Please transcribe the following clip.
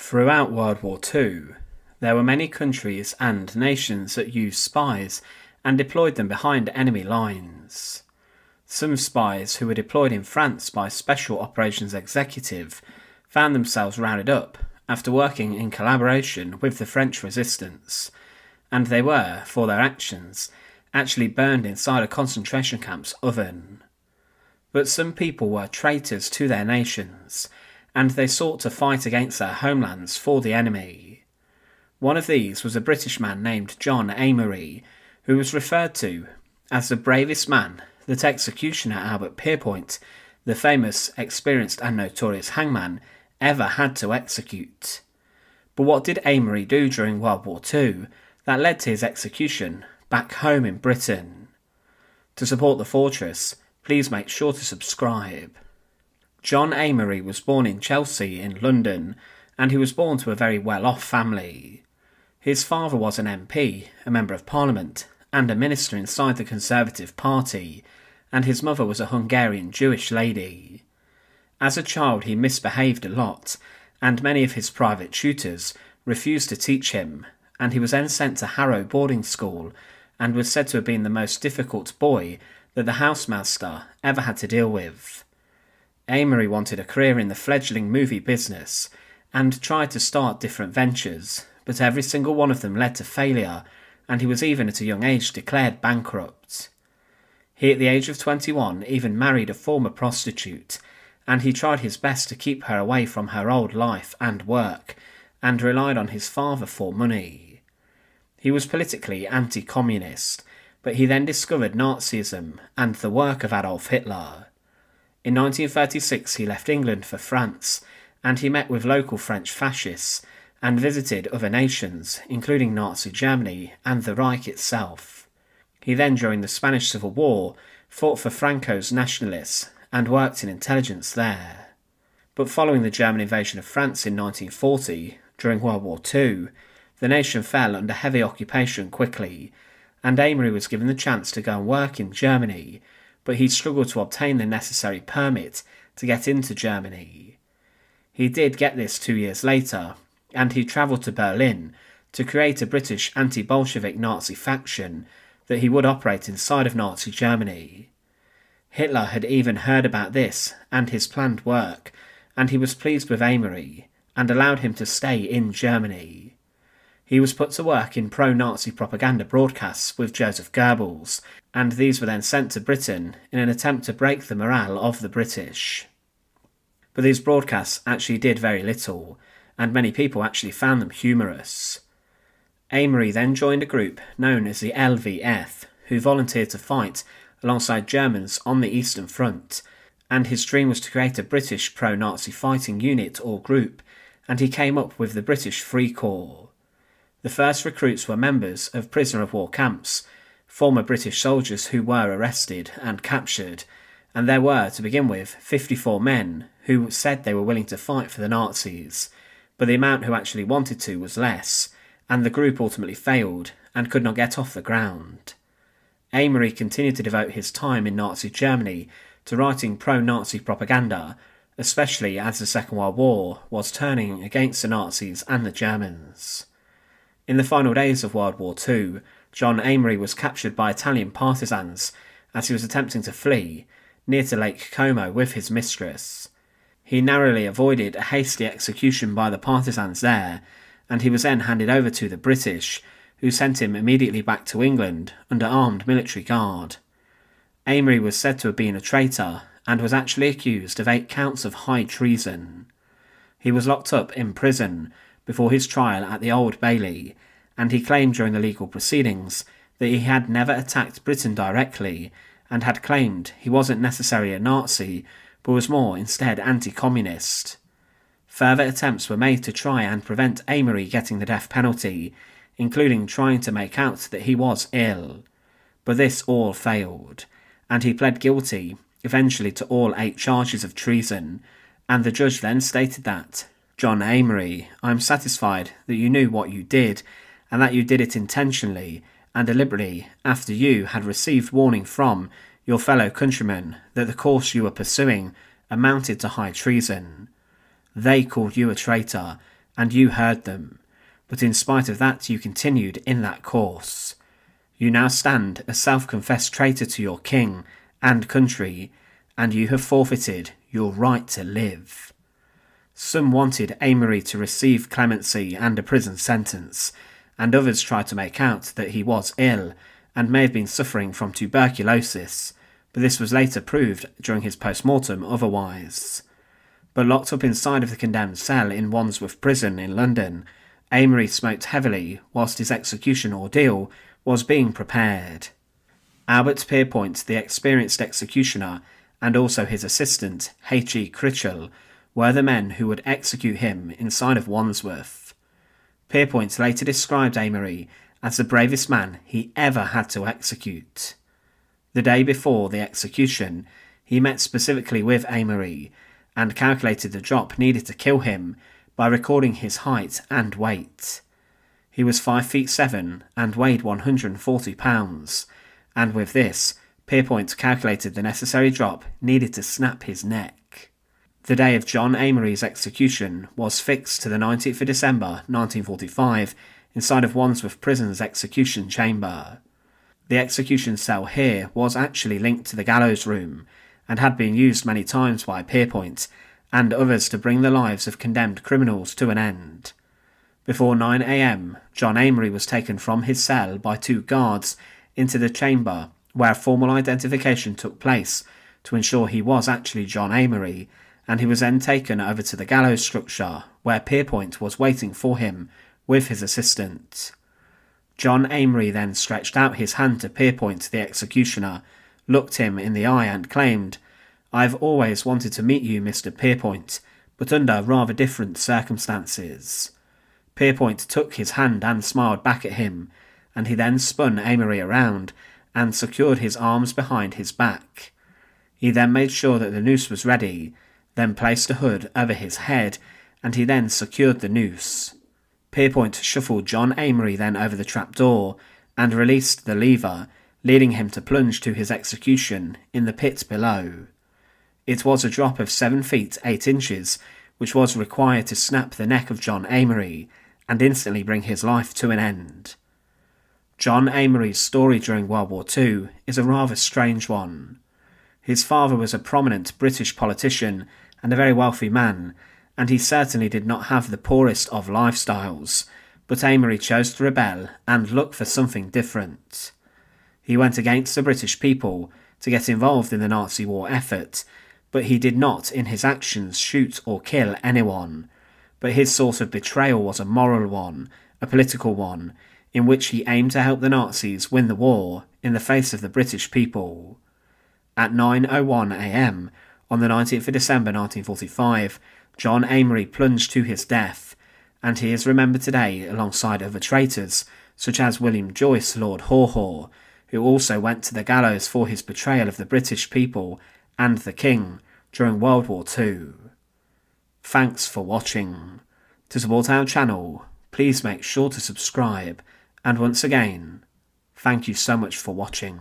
Throughout World War II, there were many countries and nations that used spies and deployed them behind enemy lines. Some spies who were deployed in France by Special Operations Executive found themselves rounded up after working in collaboration with the French resistance, and they were, for their actions, actually burned inside a concentration camp's oven. But some people were traitors to their nations, and they sought to fight against their homelands for the enemy. One of these was a British man named John Amery, who was referred to as the bravest man that executioner Albert Pierpoint, the famous, experienced and notorious hangman, ever had to execute. But what did Amery do during World War II that led to his execution back home in Britain? To support the Fortress, please make sure to subscribe. John Amery was born in Chelsea in London, and he was born to a very well-off family. His father was an MP, a Member of Parliament, and a minister inside the Conservative Party, and his mother was a Hungarian Jewish lady. As a child he misbehaved a lot, and many of his private tutors refused to teach him, and he was then sent to Harrow boarding school, and was said to have been the most difficult boy that the housemaster ever had to deal with. Amery wanted a career in the fledgling movie business, and tried to start different ventures, but every single one of them led to failure, and he was even at a young age declared bankrupt. He at the age of 21 even married a former prostitute, and he tried his best to keep her away from her old life and work, and relied on his father for money. He was politically anti-communist, but he then discovered Nazism and the work of Adolf Hitler. In 1936 he left England for France, and he met with local French fascists and visited other nations, including Nazi Germany and the Reich itself. He then, during the Spanish Civil War, fought for Franco's nationalists and worked in intelligence there. But following the German invasion of France in 1940, during World War II, the nation fell under heavy occupation quickly, and Amery was given the chance to go and work in Germany, but he struggled to obtain the necessary permit to get into Germany. He did get this 2 years later, and he travelled to Berlin to create a British anti-Bolshevik Nazi faction that he would operate inside of Nazi Germany. Hitler had even heard about this and his planned work, and he was pleased with Amery and allowed him to stay in Germany. He was put to work in pro-Nazi propaganda broadcasts with Joseph Goebbels, and these were then sent to Britain in an attempt to break the morale of the British. But these broadcasts actually did very little, and many people actually found them humorous. Amery then joined a group known as the LVF, who volunteered to fight alongside Germans on the Eastern Front, and his dream was to create a British pro-Nazi fighting unit or group, and he came up with the British Free Corps. The first recruits were members of prisoner of war camps, former British soldiers who were arrested and captured, and there were, to begin with, 54 men who said they were willing to fight for the Nazis, but the amount who actually wanted to was less, and the group ultimately failed and could not get off the ground. Amery continued to devote his time in Nazi Germany to writing pro-Nazi propaganda, especially as the Second World War was turning against the Nazis and the Germans. In the final days of World War II, John Amery was captured by Italian partisans as he was attempting to flee near to Lake Como with his mistress. He narrowly avoided a hasty execution by the partisans there, and he was then handed over to the British, who sent him immediately back to England under armed military guard. Amery was said to have been a traitor, and was actually accused of 8 counts of high treason. He was locked up in prison before his trial at the Old Bailey, and he claimed during the legal proceedings that he had never attacked Britain directly, and had claimed he wasn't necessarily a Nazi, but was more instead anti-communist. Further attempts were made to try and prevent Amery getting the death penalty, including trying to make out that he was ill. But this all failed, and he pled guilty, eventually, to all 8 charges of treason, and the judge then stated that, "John Amery, I am satisfied that you knew what you did, and that you did it intentionally and deliberately after you had received warning from your fellow countrymen that the course you were pursuing amounted to high treason. They called you a traitor, and you heard them, but in spite of that you continued in that course. You now stand a self-confessed traitor to your king and country, and you have forfeited your right to live. Some wanted Amery to receive clemency and a prison sentence, and others tried to make out that he was ill and may have been suffering from tuberculosis, but this was later proved during his post-mortem otherwise. But locked up inside of the condemned cell in Wandsworth Prison in London, Amery smoked heavily whilst his execution ordeal was being prepared. Albert Pierpoint, the experienced executioner, and also his assistant, H.E. Critchell, were the men who would execute him inside of Wandsworth. Pierpoint later described Amery as the bravest man he ever had to execute. The day before the execution, he met specifically with Amery and calculated the drop needed to kill him by recording his height and weight. He was 5'7" and weighed 140 pounds, and with this, Pierpoint calculated the necessary drop needed to snap his neck. The day of John Amery's execution was fixed to the 19th of December 1945 inside of Wandsworth Prison's execution chamber. The execution cell here was actually linked to the gallows room and had been used many times by Pierpoint and others to bring the lives of condemned criminals to an end. Before 9 a.m, John Amery was taken from his cell by 2 guards into the chamber where formal identification took place to ensure he was actually John Amery, and he was then taken over to the gallows structure where Pierpoint was waiting for him with his assistant. John Amery then stretched out his hand to Pierpoint, the executioner, looked him in the eye and claimed, "I've always wanted to meet you, Mr. Pierpoint, but under rather different circumstances." Pierpoint took his hand and smiled back at him, and he then spun Amery around and secured his arms behind his back. He then made sure that the noose was ready, then placed a hood over his head, and he then secured the noose. Pierpoint shuffled John Amery then over the trapdoor and released the lever, leading him to plunge to his execution in the pit below. It was a drop of 7 feet 8 inches, which was required to snap the neck of John Amery and instantly bring his life to an end. John Amery's story during World War II is a rather strange one. His father was a prominent British politician and a very wealthy man, and he certainly did not have the poorest of lifestyles, but Amery chose to rebel and look for something different. He went against the British people to get involved in the Nazi war effort, but he did not in his actions shoot or kill anyone, but his source of betrayal was a moral one, a political one, in which he aimed to help the Nazis win the war in the face of the British people. At 9:01 a.m, on the 19th of December 1945, John Amery plunged to his death, and he is remembered today alongside other traitors, such as William Joyce, Lord Haw Haw, who also went to the gallows for his betrayal of the British people and the King during World War II. Thanks for watching. To support our channel, please make sure to subscribe, and once again, thank you so much for watching.